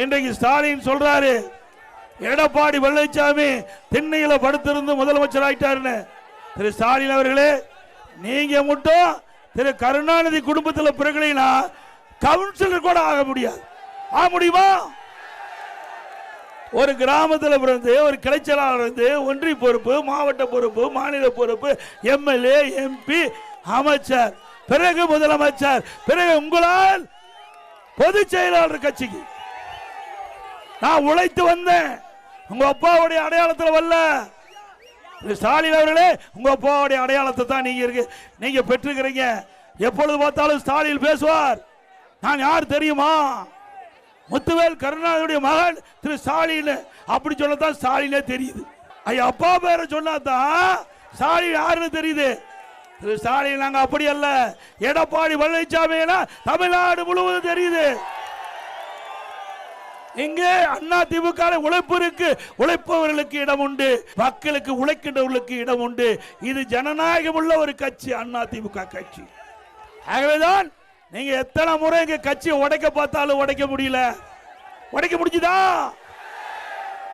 இன்றைக்கு ஸ்டாலின் சொல்றாரு எடப்பாடி பழனிசாமி திண்ணையில படுத்திருந்து முதலமைச்சர் ஆயிட்டாருன்னு. திரு ஸ்டாலின் அவர்களே, நீங்க மட்டும் திரு கருணாநிதி குடும்பத்தில் பிறகுனா கவுன்சிலர் கூட ஆக முடியாது. ஆக முடியுமா? ஒரு கிராமத்தில் பிறந்து ஒரு கிளைச்சலாளர் இருந்து ஒன்றிய பொறுப்பு, மாவட்ட பொறுப்பு, மாநில பொறுப்பு, எம்எல்ஏ, எம்பி, அமைச்சர், பிறகு முதலமைச்சர், பிறகு உங்களால் பொதுச் செயலாளர் கட்சிக்கு நான் உழைத்து வந்தேன். உங்க அப்பாவுடைய அடையாளத்தில் வரல. ஸ்டாலின் அவர்களே, உங்க அப்பாவுடைய அடையாளத்தை தான் நீங்க பெற்றுக்கிறீங்க. எப்பொழுது பார்த்தாலும் ஸ்டாலின் பேசுவார். நான் யார் தெரியுமா? முத்துவேல் கருணாநிதியுடைய மகன் திரு ஸ்டாலின். அப்படி சொல்லத்தான் ஸ்டாலினே தெரியுது. ஐயா அப்பா பேரை சொன்னாதான் ஸ்டாலின் யாருன்னு தெரியுது. திரு ஸ்டாலின் நாங்க அப்படி அல்ல. எடப்பாடி பழனிசாமி தமிழ்நாடு முழுவதும் தெரியுது. இங்கே அண்ணா திமுக உழைப்பு இருக்கு. உழைப்பவர்களுக்கு இடம் உண்டு, மக்களுக்கு உழைக்கின்றவர்களுக்கு இடம் உண்டு. இது ஜனநாயகம் உள்ள ஒரு கட்சி அண்ணா திமுக கட்சி. ஆகவேதான் நீங்க எத்தனை முறை எங்க கட்சியை உடைக்க பார்த்தாலும் உடைக்க முடியல. உடைக்க முடிஞ்சுதா?